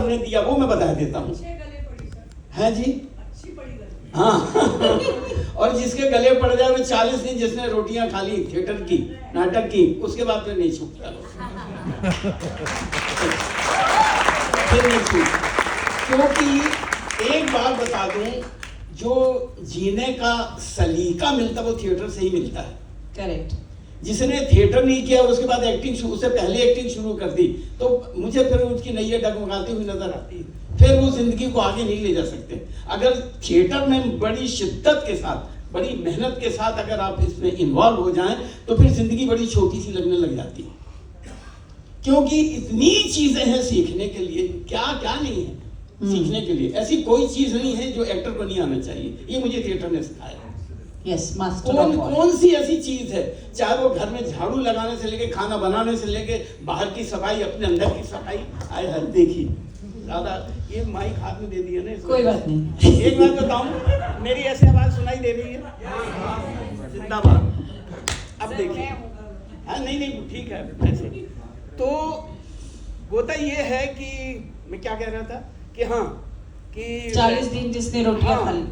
ने दिया वो मैं बता देता हूँ। है जी, हाँ। और जिसके गले पड़ जाए वो 40 दिन जिसने रोटियां खा ली थिएटर की, नाटक की, उसके बाद फिर नहीं छूटता। फिर नहीं छूटता, क्योंकि एक बात बता दूं, जो जीने का सलीका मिलता है वो थिएटर से ही मिलता है। करेक्ट। जिसने थिएटर नहीं किया और उसके बाद एक्टिंग, उससे पहले एक्टिंग शुरू कर दी, तो मुझे फिर उसकी नैया डगमगाती हुई नजर आती है। फिर वो जिंदगी को आगे नहीं ले जा सकते। अगर थिएटर में बड़ी शिद्दत के साथ, बड़ी मेहनत के साथ अगर आप इसमें इन्वॉल्व हो जाएं, तो फिर जिंदगी बड़ी छोटी सी लगने लग जाती है। क्योंकि इतनी चीजें हैं सीखने के लिए, क्या क्या नहीं है सीखने के लिए। ऐसी कोई चीज नहीं है जो एक्टर को नहीं आना चाहिए। ये मुझे थिएटर ने सिखाया। Yes, master. कौन सी ऐसी चीज है, चाहे वो घर में झाड़ू लगाने से लेके, खाना बनाने से लेके, बाहर की सफाई, अपने अंदर की सफाई। आए हर देखिए दादा, ये माइक हाथ में दे दिया ना, कोई बात नहीं। एक बात बताऊं, मेरी ऐसी आवाज सुनाई दे रही है? जिंदाबाद। अब देखिए, हाँ नहीं नहीं ठीक है ऐसे। तो होता ये है कि मैं क्या कह रहा था कि हाँ कि 40 दिन जिसने रोटियां खा ली,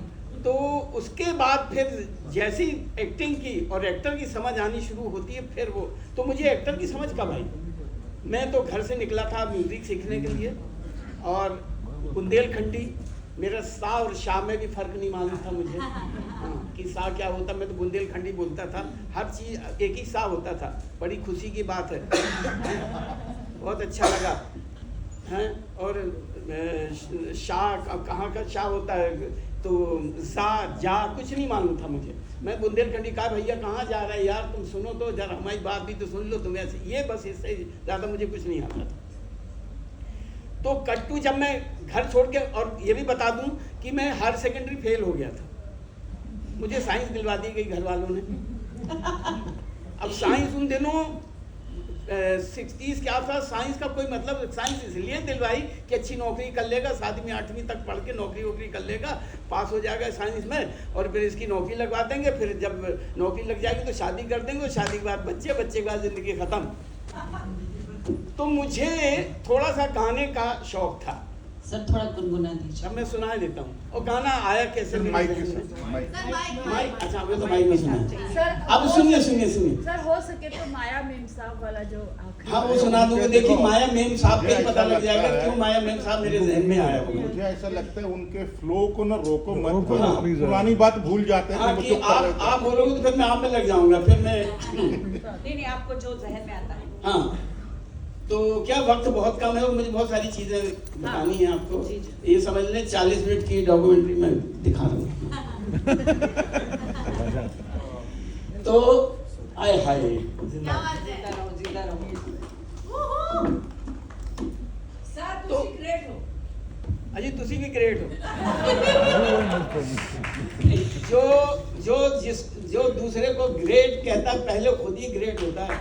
तो उसके बाद फिर जैसी एक्टिंग की और एक्टर की समझ आनी शुरू होती है, फिर वो तो मुझे एक्टर की समझ कब आई? मैं तो घर से निकला था म्यूजिक सीखने के लिए, और बुंदेलखंडी, मेरा सा और शाह में भी फर्क नहीं मालूम था मुझे। हाँ, कि सा क्या होता, मैं तो बुंदेलखंडी बोलता था। हर चीज एक ही सा होता था। बड़ी खुशी की बात है। बहुत अच्छा लगा हैं। और शाह कहाँ का शाह होता है, तो जा जा कुछ नहीं मालूम था मुझे। मैं बुंदेलखंडी कहा, भैया कहाँ जा रहा है यार, तुम सुनो तो जरा, हमारी बात भी तो सुन लो तुम। ऐसे ये बस, इससे ज़्यादा मुझे कुछ नहीं आता था। तो कट्टू जब मैं घर छोड़ के, और ये भी बता दूं कि मैं हायर सेकेंडरी फेल हो गया था। मुझे साइंस दिलवा दी गई घर वालों ने। अब साइंस उन दिनों 60s के आसपास साइंस का कोई मतलब, साइंस इसलिए दिलवाई कि अच्छी नौकरी कर लेगा, 7वीं 8वीं तक पढ़ के नौकरी कर लेगा, पास हो जाएगा साइंस में, और फिर इसकी नौकरी लगवा देंगे। फिर जब नौकरी लग जाएगी तो शादी कर देंगे, और शादी के बाद बच्चे के बाद ज़िंदगी ख़त्म। तो मुझे थोड़ा सा गाने का शौक था। सर थोड़ा गुनगुना दीजिए। अब मैं सुना देता हूँ। और गाना आया कैसे? माइक। अच्छा, अभी तो माइक में सुना। अब सुनिए। सर हो सके तो माया मेम साहब वाला जो आखिरी, हाँ वो सुना दूंगा। देखिए माया मेम साहब का ही पता लग जाएगा क्यों माया मेम साहब मेरे जहन में आया। मुझे ऐसा लगता है उनके फ्लो को ना रोको मत, पुरानी बात भूल जाते हैं। कि आप बोलोगे तो फिर मैं आप में लग जाऊंगा, फिर मैं नहीं आपको जो जहन में आता है। हाँ, तो क्या वक्त बहुत कम है और मुझे बहुत सारी चीजें बतानी है आपको। ये समझ लें 40 मिनट की डॉक्यूमेंट्री मैं दिखा रहा हूँ। तो आए हाय, जिंदा रहो। तो ग्रेट हो अजी, तुसी भी ग्रेट हो। जो दूसरे को ग्रेट कहता है पहले खुद ही ग्रेट होता है।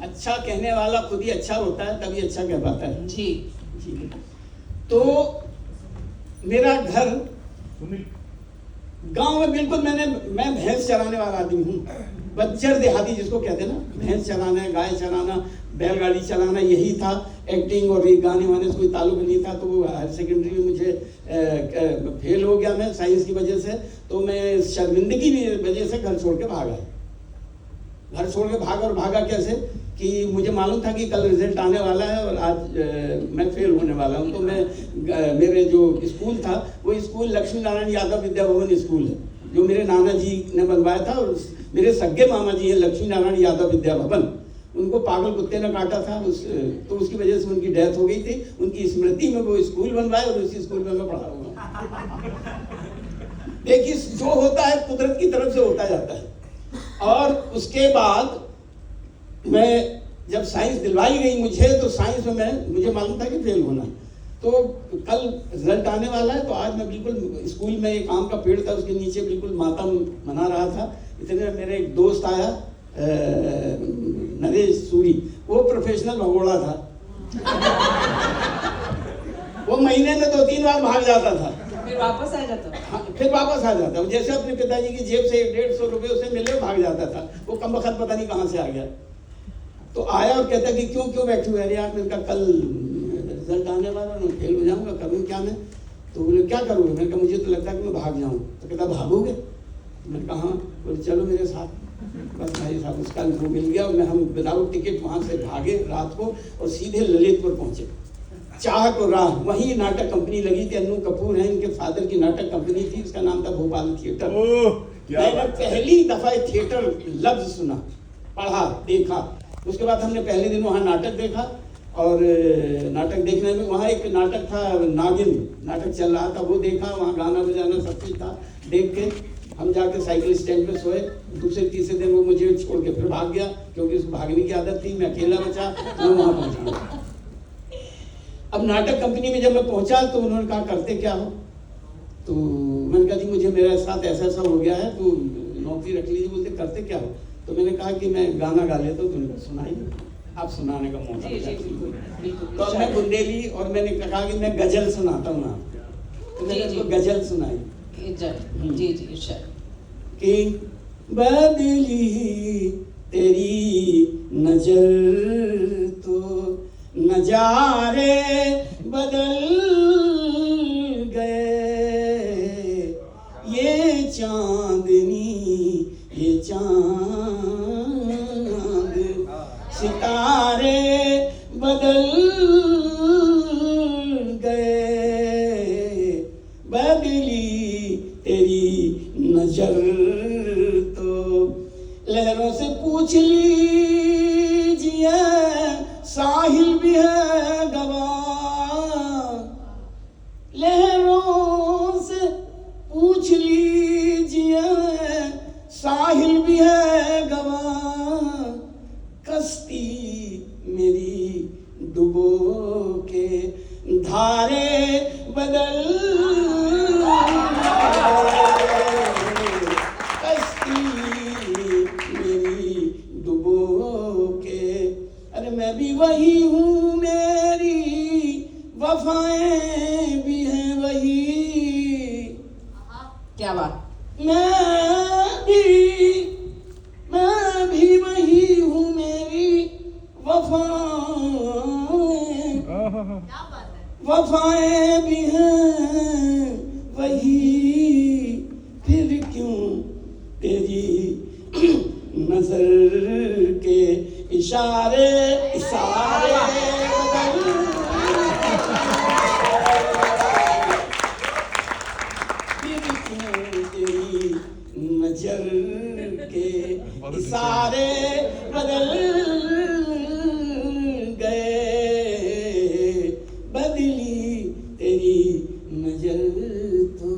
अच्छा कहने वाला खुद ही अच्छा होता है, तभी अच्छा कह पाता है। जी। तो मेरा घर गांव में बिल्कुल, मैं भैंस चराने वाला आदमी हूँ। बच्चर देहाती जिसको कहते हैं ना, भैंस चराना, गाय चराना, बैलगाड़ी चलाना, यही था। एक्टिंग और गाने वाने से कोई ताल्लुक नहीं था। तो वो हायर सेकेंडरी में मुझे फेल हो गया मैं साइंस की वजह से। तो मैं शर्मिंदगी की वजह से घर छोड़ के भागा। घर छोड़ के भागा कैसे कि मुझे मालूम था कि कल रिजल्ट आने वाला है और आज मैं फेल होने वाला हूँ। तो मैं मेरे जो स्कूल था वो स्कूल लक्ष्मी नारायण यादव विद्या भवन स्कूल है, जो मेरे नाना जी ने बनवाया था। और मेरे सगे मामा जी हैं लक्ष्मी नारायण यादव विद्या भवन, उनको पागल कुत्ते ने काटा था तो उसकी वजह से उनकी डेथ हो गई थी। उनकी स्मृति में वो स्कूल बनवाए और उसी स्कूल में मैं पढ़ा हुआ। देखिए जो होता है कुदरत की तरफ से होता जाता है। और उसके बाद मैं जब साइंस दिलवाई गई मुझे, तो साइंस में मुझे मालूम था कि फेल होना। तो कल रिजल्ट आने वाला है, तो आज मैं बिल्कुल स्कूल में एक आम का पेड़ था, उसके नीचे बिल्कुल मातम मना रहा था। इतने में मेरे एक दोस्त आया, नरेश सूरी, वो प्रोफेशनल भगोड़ा था। वो महीने में 2-3 बार भाग जाता था, फिर वापस आ जाता। हाँ, फिर वापस आ जाता। जैसे अपने पिताजी की जेब से 150 रुपये उसे मिले भाग जाता था। वो कम वक्त पता नहीं कहाँ से आ गया। तो आया और कहता कि क्यों बैठे हुए? अरे यार मैंने कहा कल रिजल्ट आने वाला, मैं फेल हो जाऊंगा, करूँ क्या मैं? तो बोले क्या करोगे? मैंने कहा मुझे तो लगता है कि मैं भाग जाऊँ। तो कहता भागोगे? मैंने कहा हाँ। बोले चलो मेरे साथ। बस भाई साहब उसका वो मिल गया और हम विदाउट टिकट वहाँ से भागे रात को और सीधे ललितपुर पहुँचे। चाह को राह, वहीं नाटक कंपनी लगी थी। अन्नू कपूर है, इनके फादर की नाटक कंपनी थी, उसका नाम था भोपाल थिएटर। मैंने पहली दफा थिएटर लफ्ज सुना, पढ़ा, देखा। उसके बाद हमने पहले दिन वहाँ नाटक देखा और नाटक देखने में वहाँ एक नाटक था नागिन नाटक चल रहा था, वो देखा। वहाँ गाना बजाना सब कुछ था। देख के हम जाके साइकिल स्टैंड पे सोए। दूसरे तीसरे दिन वो मुझे छोड़ के फिर भाग गया, क्योंकि उसको भागने की आदत थी। मैं अकेला बचा, मैं वहाँ पहुँच गया। अब नाटक कंपनी में जब मैं पहुँचा तो उन्होंने कहा करते क्या हो? तो मैंने कहा जी मुझे मेरे साथ ऐसा हो गया है, तो नौकरी रख लीजिए। बोलते करते क्या हो? तो मैंने कहा कि मैं गाना गा लेता हूँ, तुमने सुनाई, आप सुनाने का मौका दिया। तो मैं बुंदेली और मैंने कहा कि मैं गजल सुनाता हूँ आपको, तो मैंने उसको गजल सुनाई। कि बदली तेरी नजर तो नजारे बदल गए, ये चांदनी ये चांद सितारे बदल गए, बदली तेरी नजर तो लहरों से पूछ लीजिए, साहिल भी है गवाह, लहरों से पूछ लीजिए, साहिल भी है गवाह, कश्ती मेरी डुबो के धारे बदल, कश्ती मेरी डुबो के, अरे मैं भी वही हूँ, मेरी वफाएं भी हैं वही। क्या बात। मैं भी वही हूँ, मेरी वफाएं भी हैं वही, फिर क्यों तेरी नजर के इशारे फिर क्यों तेरी नजर के इशारे बदल गए, बदली तेरी नजर तो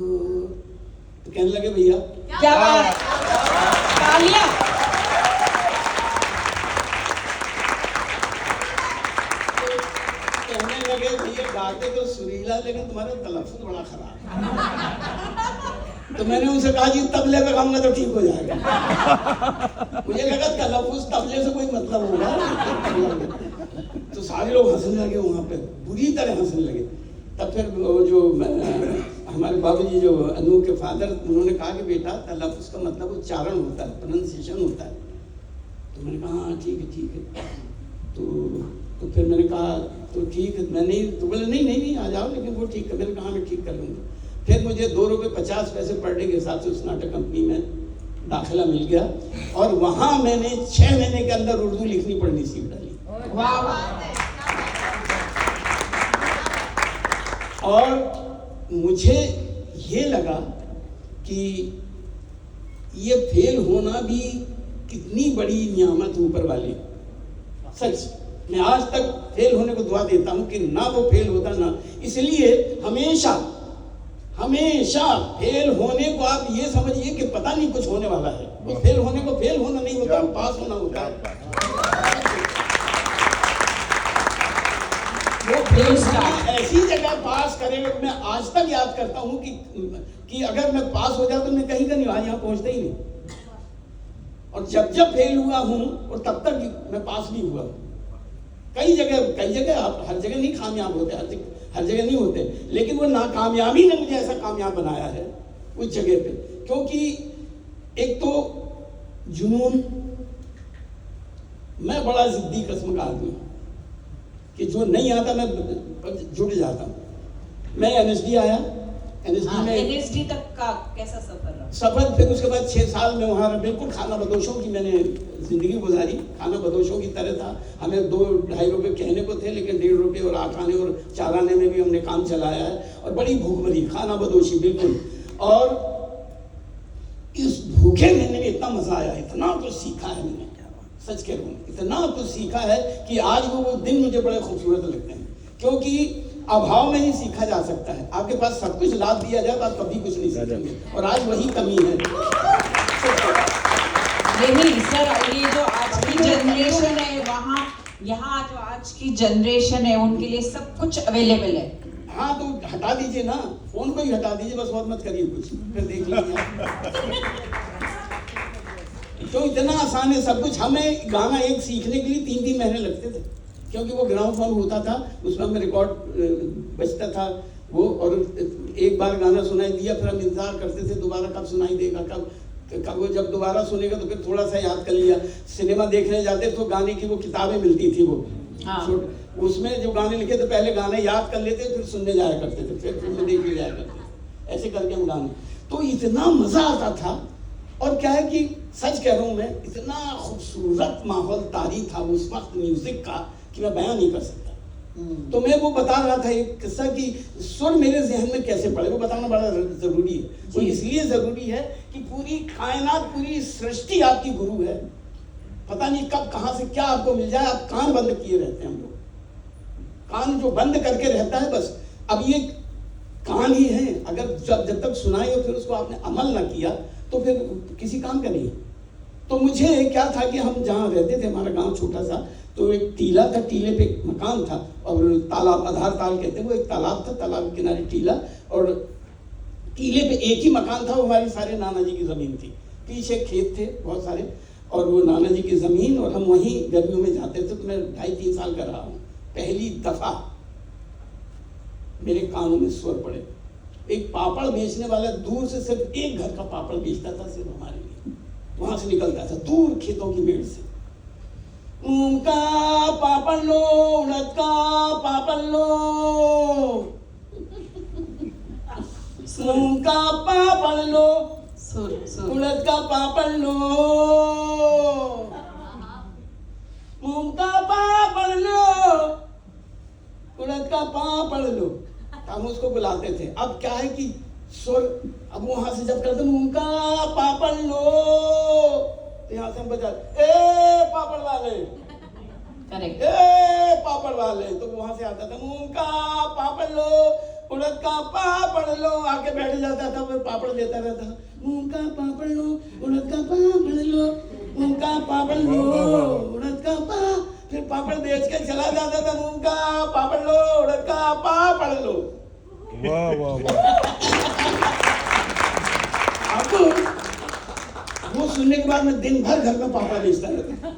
कहने लगे भैया क्या बात। तालियां। कहने लगे भैया गाते तो सुरीला, लेकिन तुम्हारा तलफ्फुज़ बड़ा खराब है। तो मैंने उनसे कहा जी तबले पे गाऊंगा तो ठीक हो जाएगा। मुझे लगा तलफ्फुज़ तबले से कोई मतलब होगा। तो सारे लोग हंसने लगे, वहाँ पे बुरी तरह हंसने लगे। तब फिर वो जो हमारे बाबूजी जो अनु के फादर, उन्होंने कहा कि बेटा तलफ्फुज़ का मतलब उच्चारण होता है, प्रोनाउंसिएशन होता है। तो मैंने कहा हाँ ठीक है। तो फिर मैंने कहा तो ठीक है, मैं नहीं, तो बोले नहीं आ जाओ, लेकिन वो ठीक है। मैंने कहा मैं ठीक कर लूँगा। फिर मुझे 2 रुपये 50 पैसे पर डे के हिसाब से उस नाटक कंपनी में दाखिला मिल गया और वहाँ मैंने 6 महीने के अंदर उर्दू लिखनी पढ़नी सीख डाली। और मुझे ये लगा कि ये फेल होना भी कितनी बड़ी नियामत ऊपर वाली। सच, मैं आज तक फेल होने को दुआ देता हूँ कि ना वो फेल होता ना। इसलिए हमेशा फेल होने को आप ये समझिए कि पता नहीं कुछ होने वाला है। उस फेल होने को फेल होना नहीं होता, पास होना होता है। वो फेल ऐसी जगह पास करे। मैं आज तक याद करता हूँ कि अगर मैं पास हो जाता तो मैं कहीं का नहीं, आज यहाँ पहुँचता ही नहीं। और जब फेल हुआ हूँ और तब तक मैं पास नहीं हुआ। कई जगह आप हर जगह नहीं कामयाब होते, हर जगह नहीं होते, लेकिन वो नाकामयाबी ने मुझे ऐसा कामयाब बनाया है उस जगह पे। क्योंकि एक तो जुनून, मैं बड़ा जिद्दी किस्म का आदमी हूँ कि जो नहीं आता मैं जुड़ जाता हूँ। मैं NSD आया, NSD में NSD तक का कैसा सफर रहा? सफर, फिर उसके बाद 6 साल में वहाँ बिल्कुल खाना बदोशों की मैंने जिंदगी गुजारी। खाना बदोशों की तरह था। हमें 2-2.5 रुपए कहने को थे, लेकिन 1.5 रुपए और 8 आने और 4 आने में भी हमने काम चलाया है। और बड़ी भूखमरी, खाना बदोशी बिल्कुल। और इस भूखे रहने में इतना मजा आया, इतना कुछ सीखा है मैंने, सच कह रहा हूँ, इतना कुछ सीखा है कि आज वो दिन मुझे बड़े खूबसूरत लगते हैं, क्योंकि अभाव में ही सीखा जा सकता है। आपके पास सब कुछ लाभ दिया जाए तो आप कभी कुछ नहीं सीखेंगे, और आज वही कमी है। नहीं सर, ये जो आज की जनरेशन है, वहाँ यहाँ जो आज की जनरेशन है उनके लिए सब कुछ अवेलेबल है। हाँ तो हटा दीजिए ना, फोन को ही हटा दीजिए बस, और मत करिए कुछ, फिर देख लीजिए। तो इतना आसान है सब कुछ। हमें गाना एक सीखने के लिए 3-3 महीने लगते थे, क्योंकि वो ग्राउंड फोन होता था, उसमें हमें रिकॉर्ड बजता था वो, और एक बार गाना सुनाई दिया फिर हम इंतजार करते थे दोबारा कब सुनाई देगा, कब वो जब दोबारा सुनेगा तो फिर थोड़ा सा याद कर लिया। सिनेमा देखने जाते तो गाने की वो किताबें मिलती थी, वो उसमें जो गाने लिखे थे पहले गाने याद कर लेते, फिर सुनने जाया करते थे, फिर फिल्म देख ले जाया करते, ऐसे करके हम गाने। तो इतना मजा आता था। और क्या है कि सच कह रहा हूँ मैं, इतना खूबसूरत माहौल तारी था उस वक्त म्यूजिक का कि मैं बयान नहीं कर सकता। तो मैं वो बता रहा था एक किस्सा कि सुर मेरे जहन में कैसे पड़े, वो बताना बड़ा जरूरी है। वो इसलिए जरूरी है कि पूरी कायनात, पूरी सृष्टि आपकी गुरु है। पता नहीं कब कहां से क्या आपको मिल जाए। आप कान बंद किए रहते हैं, हम लोग कान जो बंद करके रहता है बस। अब ये कान ही है, अगर जब तक सुनाए और फिर उसको आपने अमल ना किया तो फिर किसी काम का नहीं। तो मुझे क्या था कि हम जहाँ रहते थे, हमारा गांव छोटा सा, तो एक टीला था, टीले पे एक मकान था और तालाब, आधार ताल कहते हैं, वो एक तालाब था, तालाब के किनारे टीला, और टीले पे एक ही मकान था। वो हमारी सारे नाना जी की जमीन थी, पीछे खेत थे बहुत सारे, और वो नाना जी की जमीन, और हम वहीं गर्मियों में जाते थे। तो मैं 2.5-3 साल का रहा हूँ। पहली दफा मेरे कानों में स्वर पड़े। एक पापड़ बेचने वाला दूर से सिर्फ एक घर का पापड़ बेचता था, सिर्फ हमारे लिए, वहां से निकलता था दूर खेतों की मेड़ से। उनका पापड़ लो, उड़द का पापड़ लो, उनका पापड़ लो, उड़द का पापड़ लो, मूंग का पापड़ लो, उड़द का पापड़ लो। हम उसको बुलाते थे। अब क्या है कि सुर, अब वहां से जब करते मूंग का पापड़ लो, तो यहाँ से हम बजा, ए पापड़ वाले, करेक्ट, ए पापड़ वाले, तो वहां से आता था मूंग का पापड़ लो, उड़द का पापड़ लो, आके बैठ जाता था, फिर पापड़ देता रहता, मूंग का पापड़ लो, उड़द का पापड़ लो, मूंग का पापड़ लो, उड़द का पापड़, फिर पापड़ बेच के चला जाता था, मूंग का पापड़ लो, उड़द का पापड़ लो। वाह वाह वाह। अब वो सुनने के बाद मैं दिन भर घर में पापड़ बेचता रहता,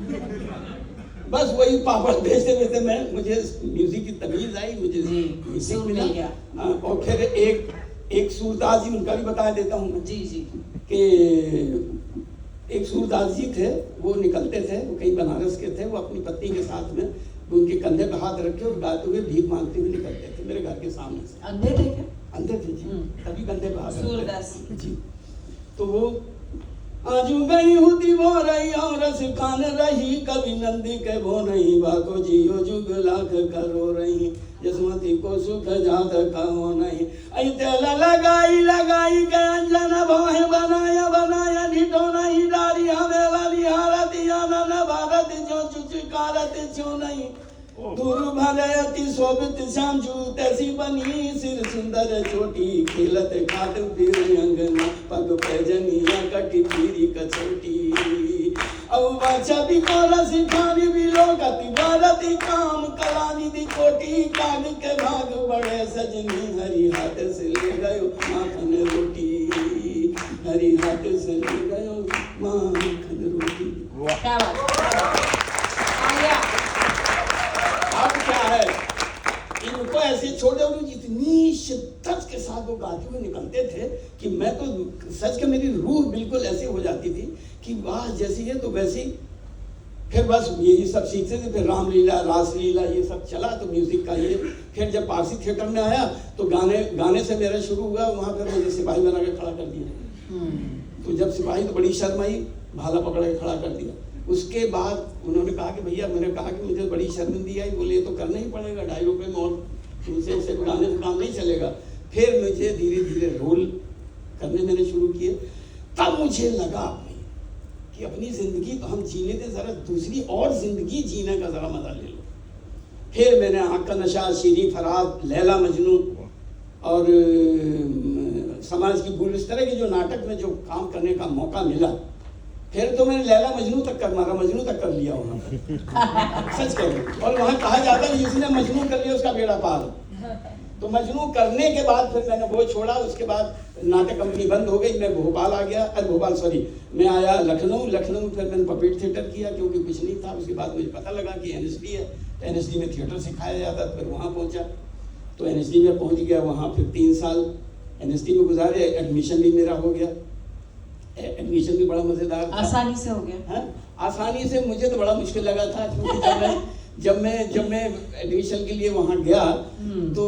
बस वही पापड़ बेचते बेचते मैं, मुझे म्यूजिक की तमीज आई, मुझे म्यूजिक मिला। और फिर एक सूरदास जी, उनका भी बता देता हूँ मैं जी जी, कि एक सूरदास जी थे, वो निकलते थे, वो कहीं बनारस के थे, वो अपनी पत्नी के साथ में उनके कंधे पे हाथ रखे और गाते हुए भीख मांगते हुए निकलते थे मेरे घर के सामने से। अंधे थे क्या? अंधे थे जी, तभी कंधे पे हाथ सूरदास जी। तो वो आजू गई हुदी वो रही और सिखान रही, कभी नंदी के वो नहीं, बाको जियो जुग लाख करो रही, जसमती को सुख जात कहो नहीं। ऐ तेल लगाई लगाई के अंजन भाई बनाया बनाया, ढिटो नहीं डारी हमेला निहारती आनन भारत जो चुचकारत छो नहीं। दूर भले अति शोभित श्याम तैसी बनी, सिर सुंदर छोटी, खेलत खात फिर अंगना, पग पैजनिया कटी फिरी कछोटी। अब बच्चा भी कोरस खानी भी लोगति भारती, काम कला निधि कोटि, काग के भाग बड़े सजनी, हरि हाथ से ले गयो माखन रोटी, हरि हाथ से ले गयो माखन रोटी। क्या बात आ गया। अब क्या है, इनको ऐसे छोड़ दो, इतनी शिद्दत के साथ वो गाते हुए निकलते थे कि मैं तो सच के, मेरी रूह बिल्कुल ऐसी हो जाती थी कि वाह, जैसी है तो वैसी फिर बस यही सब सीखते थे। फिर रामलीला, रासलीला ये सब चला। तो म्यूजिक का ये, फिर जब पारसी थिएटर में आया तो गाने से मेरा शुरू हुआ। वहाँ पर मुझे सिपाही बना के खड़ा कर दिया। तो जब सिपाही, तो बड़ी शर्म आई, भाला पकड़ के खड़ा कर दिया। उसके बाद उन्होंने कहा कि भैया, मैंने कहा कि मुझे बड़ी शर्मिंदगी आई। बोले तो करना ही पड़ेगा, 2.5 रुपये में और तुमसे गाने से काम नहीं चलेगा। फिर मुझे धीरे धीरे रोल करने मैंने शुरू किए। तब मुझे लगा कि अपनी जिंदगी तो हम जीने थे, जरा दूसरी और जिंदगी जीने का जरा मजा ले लो। फिर मैंने आँख का नशा, शीरी फराद, लैला मजनू और समाज की भूल, इस तरह के जो नाटक में जो काम करने का मौका मिला, फिर तो मैंने लैला मजनू तक कर मारा, मजनू तक कर लिया वहाँ पर। सच कह रही हूँ। और वहाँ कहा जाता है जिसने मजनू कर लिया उसका बेड़ा पार। तो मजनू करने के बाद फिर मैंने वो छोड़ा। उसके बाद नाटक कंपनी बंद हो गई, मैं भोपाल आ गया। मैं आया लखनऊ। लखनऊ फिर मैंने पपेट थिएटर किया, क्योंकि कुछ नहीं था। उसके बाद मुझे पता लगा कि NSD है, तो NSD में थिएटर सिखाया जाता। फिर वहाँ पहुँचा, तो NSD में पहुँच गया। वहाँ फिर 3 साल NSD में गुजारे। एडमिशन भी मेरा हो गया। एडमिशन भी बड़ा मज़ेदार था, आसानी से हो गया। है आसानी से। मुझे तो बड़ा मुश्किल लगा था, क्योंकि जब मैं एडमिशन के लिए वहाँ गया, तो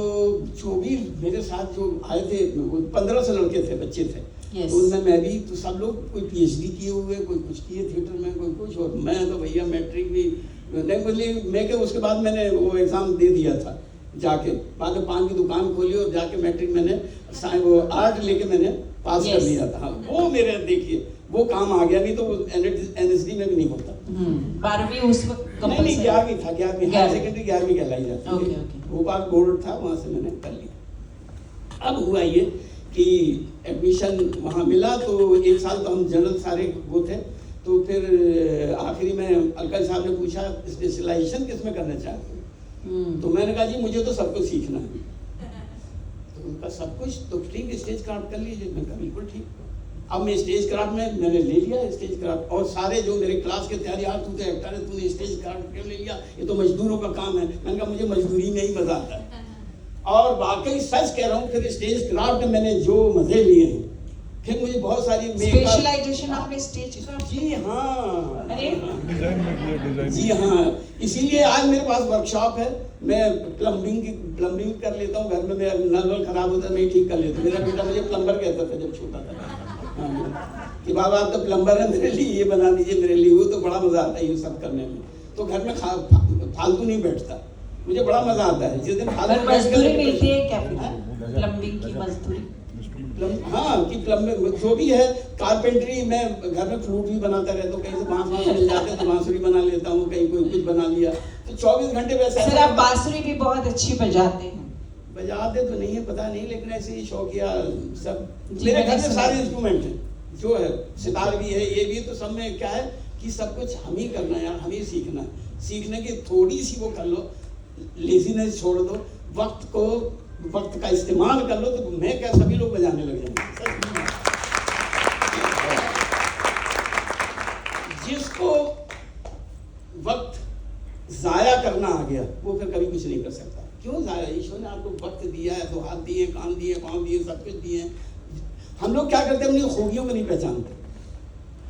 जो भी मेरे साथ जो आए थे, वो 15 से लड़के थे, बच्चे थे। Yes. तो उनमें मैं भी, तो सब लोग कोई PhD किए हुए, कोई कुछ किए थिएटर में, कोई कुछ। और मैं तो भैया मैट्रिक भी नहीं बोली मैं, के उसके बाद मैंने वो एग्ज़ाम दे दिया था जाके। बाद में पान की दुकान खोली और जाके मैट्रिक मैंने वो आर्ट लेके मैंने पास कर लिया था। वो मेरे, देखिए वो काम आ गया, नहीं तो NSD में भी नहीं होता। 12वीं उस वक्त नहीं 11वीं था, 11वीं हायर सेकेंडरी 11वीं कहलाई जाती है। ओके। भोपाल बोर्ड था, वहाँ से मैंने कर लिया। अब हुआ ये कि एडमिशन वहाँ मिला, तो 1 साल तो हम जनरल सारे वो थे। तो फिर आखिरी में अलका साहब ने पूछा स्पेशलाइजेशन किस में करना चाहते हो? तो मैंने कहा जी मुझे तो सब कुछ सीखना है। तो उनका सब कुछ, तो ठीक स्टेज क्राफ्ट कर लीजिए। मैंने कहा बिल्कुल ठीक। अब मैं स्टेज क्राफ्ट में मैंने ले लिया स्टेज क्राफ्ट। और सारे जो मेरे क्लास के तैयारी, यार तू तो एक्टर है, तूने स्टेज क्राफ्ट क्यों ले लिया? ये तो मजदूरों का काम है। मैंने कहा मुझे मजदूरी में ही मजा आता है। और वाकई सच कह रहा हूँ, फिर स्टेज क्राफ्ट में मैंने जो मजे लिए हैं, फिर मुझे बहुत सारी स्पेशलाइजेशन आपने स्टेज क्राफ्ट। जी हाँ, अरे जी हाँ। इसीलिए आज मेरे पास वर्कशॉप है। मैं प्लम्बिंग कर लेता हूँ घर में। मेरा नल खराब होता है, मैं ठीक कर लेता हूँ। मेरा बेटा मुझे प्लम्बर कहता था जब छोटा था, कि बाबा आप तो प्लम्बर है, मेरे लिए ये बना दीजिए, मेरे लिए वो। तो बड़ा मजा आता है ये सब करने में। तो घर में फालतू नहीं बैठता, मुझे बड़ा मजा आता है। जिस दिन मजदूरी मिलती है क्या प्लम्बिंग की मजदूरी? हाँ, कि प्लम्बिंग जो भी है, कारपेंटरी, मैं घर में फ्लूट भी बनाता रहता हूँ। कहीं से बांस मिल जाते हैं तो बांसुरी बना लेता हूँ, कहीं कोई कुछ बना लिया। तो 24 घंटे वैसे। सर आप बांसुरी भी बहुत अच्छी बजाते हैं। बजाते तो नहीं है, पता नहीं, लेकिन ऐसे ही शौकिया सब। मेरे घर में सारे इंस्ट्रूमेंट हैं, जो है सितार भी है, ये भी। तो सब में क्या है कि सब कुछ हम ही करना है यार, हम ही सीखना है। सीखने की थोड़ी सी वो कर लो, लेजीनेस छोड़ दो, वक्त का इस्तेमाल कर लो, तो मैं क्या सभी लोग बजाने लग जाएंगे। जिसको वक्त जाया करना आ गया, वो फिर कभी कुछ नहीं कर सकता। क्यों जाया? ईश्वर ने आपको वक्त दिया है, तो हाथ दिए, कान दिए, पाँव दिए, सब कुछ दिए। हम लोग क्या करते हैं, अपनी खूबियों को नहीं पहचानते,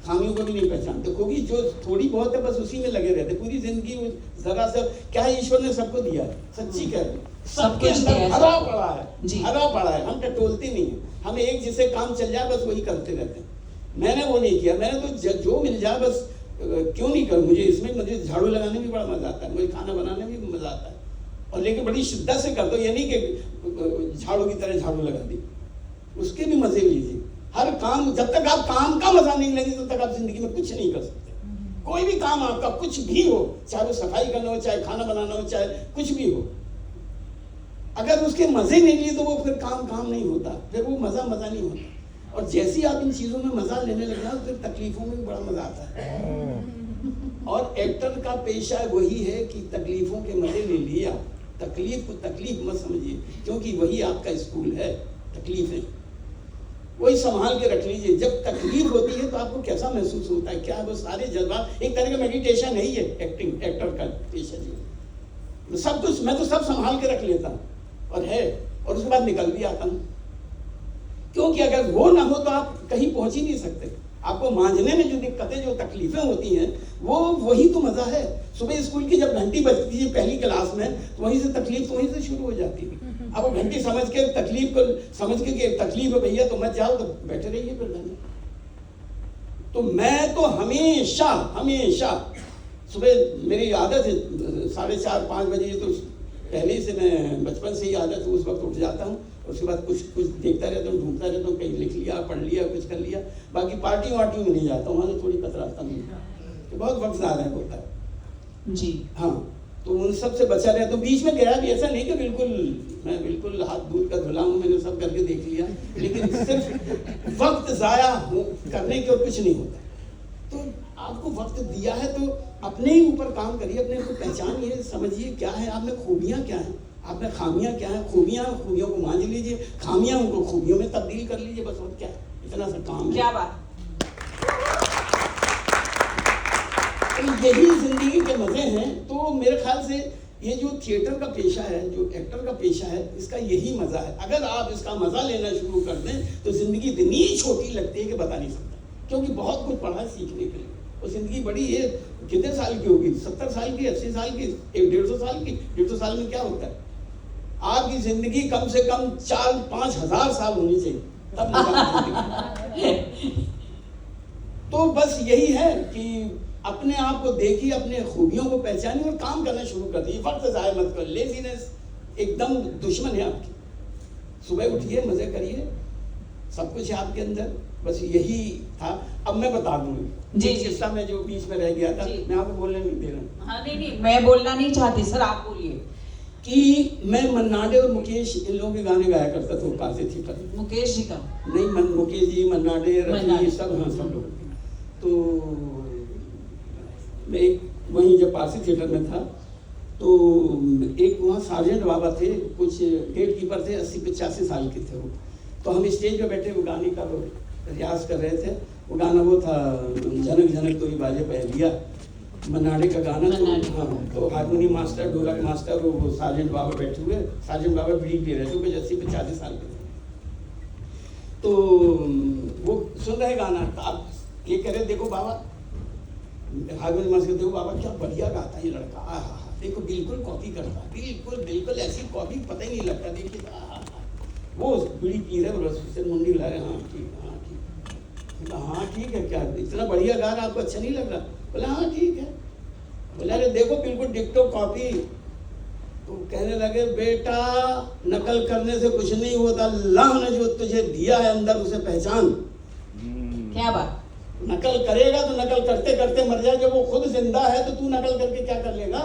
खामियों को भी नहीं पहचानते। खूबी जो थोड़ी बहुत है, बस उसी में लगे रहते पूरी जिंदगी। जरा सा क्या है, ईश्वर ने सबको दिया है, सच्ची कह रहे हैं। सबके अंदर भरा पड़ा है, भरा पड़ा है। हम टटोलते नहीं है, हम एक जिससे काम चल जाए बस वही करते रहते हैं। मैंने वो नहीं किया। मैंने तो जो मिल जाए बस, क्यों नहीं करूँ। मुझे झाड़ू लगाने में बड़ा मजा आता है, मुझे खाना बनाने में भी मजा आता है। और लेकिन बड़ी शिद्दत से करता हूँ, ये नहीं कि झाड़ू की तरह झाड़ू लगा दी। उसके भी मजे लीजिए। हर काम, जब तक आप काम का मजा नहीं लेंगे तब तक आप जिंदगी में कुछ नहीं कर सकते। कोई भी काम आपका कुछ भी हो, चाहे वो सफाई करना हो, चाहे खाना बनाना हो, चाहे कुछ भी हो, अगर उसके मजे नहीं लिए तो वो फिर काम नहीं होता, फिर वो मजा नहीं होता। और जैसे ही आप इन चीजों में मजा लेने लग जाओ, फिर तकलीफों में भी बड़ा मजा आता है। और एक्टर का पेशा वही है कि तकलीफों के मजे ले लिए आप। तकलीफ को तकलीफ मत समझिए, क्योंकि वही आपका स्कूल है। तकलीफें वही संभाल के रख लीजिए। जब तकलीफ होती है तो आपको कैसा महसूस होता है, क्या वो सारे जज्बात, एक तरह का मेडिटेशन है ही है एक्टर का पेशा जी। सब कुछ मैं तो सब संभाल के रख लेता हूँ, और है, और उसके बाद निकल भी आता हूँ। क्योंकि अगर वो ना हो तो आप कहीं पहुंच ही नहीं सकते। आपको मांझने में जो दिक्कतें, जो तकलीफें होती हैं, वो वही तो मजा है। सुबह स्कूल की जब घंटी बजती है पहली क्लास में, तो वहीं से तकलीफ, तो वहीं से शुरू हो जाती है। अब वो घंटी समझ के तकलीफ को समझ के कि तकलीफ है भैया तो मत जाओ, तो बैठे रहिए फिर घर में। तो मैं तो हमेशा हमेशा सुबह, मेरी आदत है 4:30-5 बजे, तो पहले से मैं बचपन से ही आदत है, उस वक्त उठ जाता हूँ। उसके बाद कुछ देखता रहता हूँ, ढूंढता रहता हूँ, कहीं लिख लिया, पढ़ लिया, कुछ कर लिया। बाकी पार्टी वार्टी में नहीं जाता हूँ, वहाँ से थोड़ी कतराता हूँ, तो बहुत वक्त ज़्यादा होता है जी। हाँ, तो उन सब से बचा रहा। तो बीच में गया भी, ऐसा नहीं कि मैं बिल्कुल हाथ दूध का धुला हूँ, मैंने सब करके देख लिया, लेकिन सिर्फ वक्त ज़ाया करने के और कुछ नहीं होता। तो आपको वक्त दिया है तो अपने ही ऊपर काम करिए, अपने को पहचानिए, समझिए क्या है आप में, खूबियाँ क्या हैं, आप में खामियाँ क्या हैं। खूबियों को मांझ लीजिए, खामियाँ उनको खूबियों में तब्दील कर लीजिए, बस और क्या है, इतना सा काम है। क्या बात। यही जिंदगी के मजे हैं। तो मेरे ख्याल से ये जो थिएटर का पेशा है, जो एक्टर का पेशा है, इसका यही मजा है। अगर आप इसका मजा लेना शुरू कर दें तो जिंदगी इतनी छोटी लगती है कि बता नहीं सकता, क्योंकि बहुत कुछ पढ़ा है सीखने के लिए। और जिंदगी बड़ी है, कितने साल की होगी, 70 साल की, 80 साल की, 150 साल की। 150 साल में क्या होता है, आपकी जिंदगी कम से कम 4-5 हज़ार साल होनी चाहिए, तब तो बस यही है कि अपने आप को देखिए, अपने खूबियों को पहचानिए और काम करना शुरू कर दीजिए। वक्त ज़ाया मत करो। लेजीनेस एकदम दुश्मन है आपकी। सुबह उठिए, मजे करिए, सब कुछ है आपके अंदर। बस यही था। अब मैं बता दूंगी जी, किस्सा में जो बीच में रह गया था, मैं आपको बोलने नहीं दे रहा हूँ। हाँ, नहीं, मैं बोलना नहीं चाहती सर, आप बोलिए। कि मैं मन्नाडे और मुकेश, इन लोगों के गाने गाया करता था पासे थिएटर। मुकेश जी का नहीं, मुकेश जी, मन्नाडे, रफी, सब, हाँ सब लोग। तो मैं वहीं जब पारसी थिएटर में था, तो एक वहाँ सार्जेंट बाबा थे, कुछ गेट कीपर थे, 80-85 साल के थे वो। तो हम स्टेज पे बैठे, वो गाने का वो रियाज कर रहे थे। वो गाना वो था, जनक जनक तो ही बाजे पहलिया, मन्नाडे का गाना। तो हाँ, तो हारमोनियम मास्टर, ढोलक मास्टर, वो सार्जेंट बाबा बैठे हुए। सार्जेंट बाबा बीड़ी पी रहे थे, कुछ 80-85 साल के थे। तो वो सुन रहे गाना, आप ये कह रहे, देखो बाबा, हारमोनियम मास्टर, देखो बाबा क्या बढ़िया गाता है ये लड़का, आहा, देखो बिल्कुल कॉपी करता है, बिल्कुल ऐसी कॉपी पता ही नहीं लगता, देखिए आहा। वो बीड़ी पी रहे, बस उससे मुंडी ला रहे, हाँ ठीक, हाँ ठीक है, क्या इतना बढ़िया गा रहा, आपको अच्छा नहीं लग रहा? बोला हाँ ठीक है। बोला अरे देखो बिल्कुल डिक्टो कॉपी। तो कहने लगे, बेटा नकल करने से कुछ नहीं होता, अल्लाह ने जो तुझे दिया है अंदर उसे पहचान। क्या बात। नकल करेगा तो नकल करते करते मर जाए, जब वो खुद जिंदा है तो तू नकल करके क्या कर लेगा?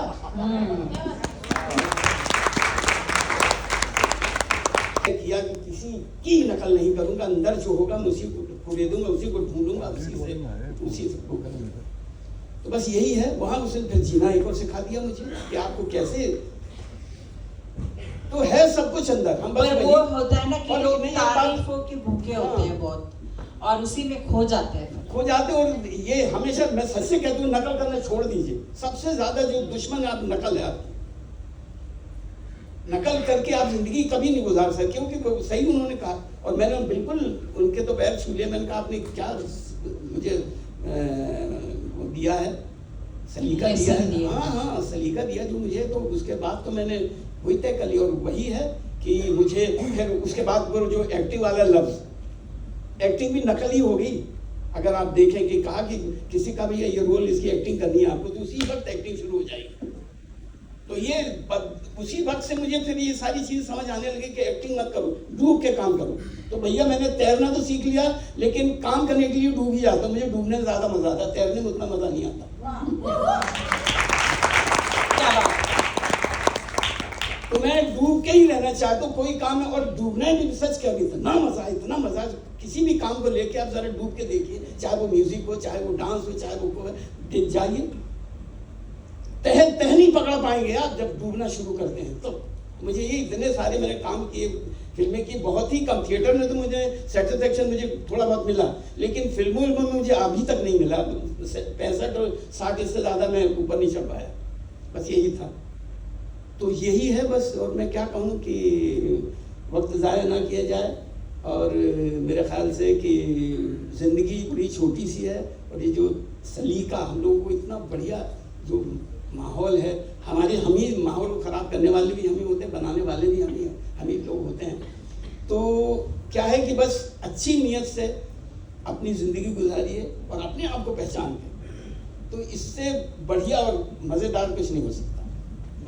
किया कि किसी की नकल नहीं करूंगा, अंदर जो होगा मैं उसी को पूरे दूंगा, उसी को ढूंढूंगा, उसी से वो करूंगा। तो बस यही है। वहां उसने फिर जीना एक और सिखा दिया मुझे कि आपको कैसे, तो है सब कुछ अंदर। हम बस वो होता है ना कि लोग तारीफों के भूखे होते हैं बहुत, और उसी में खो जाते हैं। और ये हमेशा मैं सच से कहती हूँ, नकल करना छोड़ दीजिए। सबसे ज्यादा जो दुश्मन है आप, नकल है आपकी। नकल करके आप जिंदगी कभी नहीं गुजार सकते, क्योंकि सही उन्होंने कहा, और मैंने बिल्कुल उनके तो पैर छू लिए। मैंने कहा आपने क्या मुझे दिया है, सलीका दिया है। हाँ, सलीका दिया जो मुझे, तो उसके बाद तो मैंने वही तय कर लिया। और वही है कि मुझे फिर उसके बाद वो जो एक्टिंग वाला लफ्ज, एक्टिंग भी नकल ही होगी। अगर आप देखें कि कहा कि किसी का भी ये रोल, इसकी एक्टिंग करनी है आपको, तो उसी वक्त एक्टिंग शुरू हो जाएगी। तो ये उसी वक्त से मुझे फिर ये सारी चीज समझ आने लगी कि एक्टिंग मत करो, डूब के काम करो। तो भैया मैंने तैरना तो सीख लिया, लेकिन काम करने के लिए डूब ही जाता। मुझे डूबने में ज्यादा मजा आता, तैरने में उतना मजा नहीं आता। तो मैं डूब के ही रहना चाहता हूँ कोई काम है, और डूबने में भी सच क्या भी इतना मजा किसी भी काम को लेके आप जरा डूब के देखिए, चाहे वो म्यूजिक हो, चाहे वो डांस हो, चाहे वो जाइए, तह नहीं पकड़ पाएंगे आप जब डूबना शुरू करते हैं। तो मुझे ये इतने सारे मैंने काम किए, फिल्में की बहुत ही कम। थिएटर में तो मुझे सेटिस्फेक्शन मुझे थोड़ा बहुत मिला, लेकिन फिल्मों में मुझे अभी तक नहीं मिला। 65 और 60 इससे ज़्यादा मैं ऊपर नहीं चढ़ पाया। बस यही था। तो यही है बस। और मैं क्या कहूँ कि वक्त ज़ाया ना किया जाए, और मेरे ख्याल से कि ज़िंदगी बड़ी छोटी सी है, और ये जो सलीका हम लोगों को इतना बढ़िया जो माहौल है, हम ही माहौल को ख़राब करने वाले भी हम ही होते हैं, बनाने वाले भी हम ही लोग होते हैं। तो क्या है कि बस अच्छी नीयत से अपनी ज़िंदगी गुजारिए और अपने आप को पहचान के, तो इससे बढ़िया और मज़ेदार कुछ नहीं हो सकता।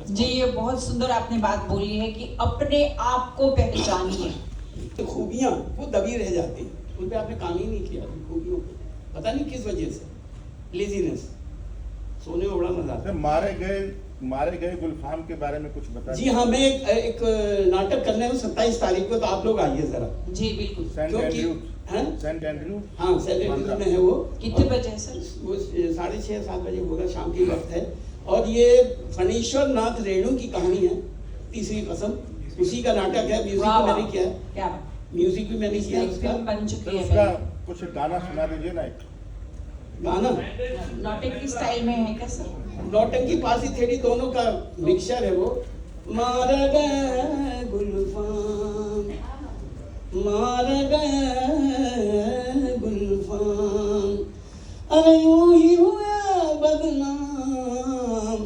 जी, ये बहुत सुंदर आपने बात बोली है कि अपने आप को पहचानिए। तो खूबियाँ वो दबी रह जाती हैं, उन पे आपने काम ही नहीं किया, खूबियों पे पता नहीं किस वजह से, लेजीनेस। सोने में बड़ा मजा आता है। मारे गए गुलफाम के बारे में कुछ बताइए। जी हाँ, मैं एक नाटक करने में 27 तारीख को, तो आप लोग आइए जरा। जी बिल्कुल। सेंट एंड्रयूज हाँ, सेंट एंड्रयूज में है वो। कितने बजे है सर? वो 6:30-7 बजे होगा, शाम की वक्त है। और ये फणीश्वर नाथ रेणु की कहानी है, तीसरी कसम, उसी का नाटक है। म्यूजिक भी मैंने किया है। क्या म्यूजिक भी मैंने किया है उसका। बन चुकी है। उसका कुछ गाना सुना दीजिए ना। गाना नौटंकी स्टाइल में है क्या सर? नौटंकी पासी थेड़ी दोनों का मिक्सचर है वो। मार गए गुलफाम, मार गए गुलफाम, अरे यूं ही हुआ बदनाम,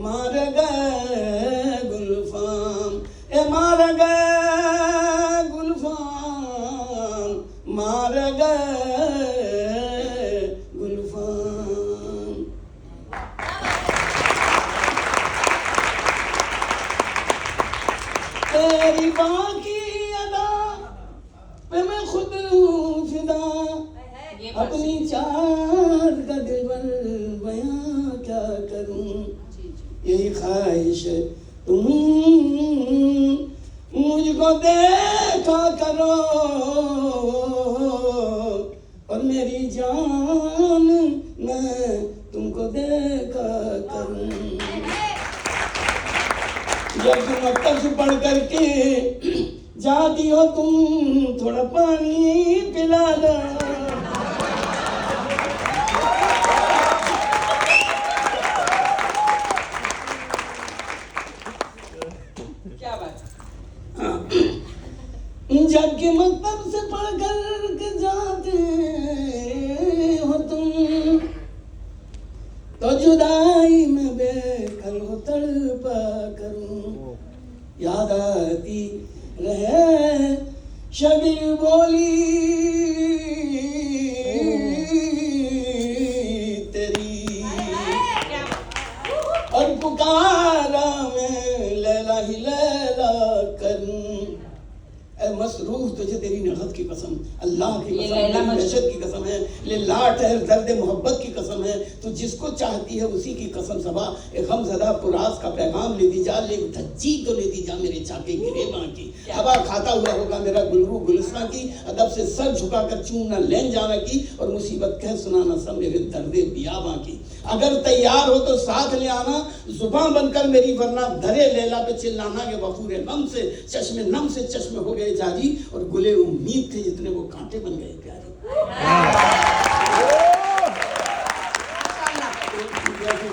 मार गए गुलफाम, ए मार गए गुलफाम, मार गए गुलफाम। तेरी बाकी अदा पे मैं खुद हूँ फिदा, अपनी चार का दिलबर बयां क्या करूं, यही ख्वाहिश है तुम मुझको देखा करो, और मेरी जान मैं तुमको देखा करूं। जब तुम अक्सर से पढ़ करके जाती हो तुम, थोड़ा पानी पिला दो। क्या बात? जबकि मकतब से पढ़ कर के जाते हो तुम, तो जुदाई में बेकल हो तड़पा करूं, याद आती रहे शबीर बोली तेरी, और पुकारा मैं लैला ही लैला करूं, ऐ मसरूफ तुझे तेरी नगत की कसम, अल्लाह की कसम, तेरी दहशत की कसम है, ले लाट है दर्द मोहब्बत की कसम है, तू जिसको चाहती है उसी की कसम सबा, एक गमज़दा पुरास का पैगाम लेती जा, ले धज्जी तो लेती जा मेरे चाके गिरेबां की, हवा खाता हुआ होगा मेरा गुलरू गुलिस्तां की, अदब से सर झुकाकर चूमना लैन जाना की, और मुसीबत कह सुनाना सब मेरे दर्दे बियाबां की। अगर तैयार हो तो साथ ले आना, जुबान बनकर मेरी, वरना धरे लैला पे चिल्लाना के वफूरे गम से चश्मे नम से चश्मे हो गए जारी, और गुले उम्मीद थे जितने वो कांटे बन गए प्यारे।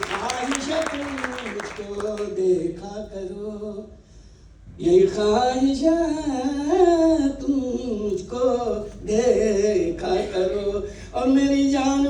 ख्वाहिश मुझको देखा करो, यही ख्वाहिश तुम मुझको देखा करो, और मेरी जान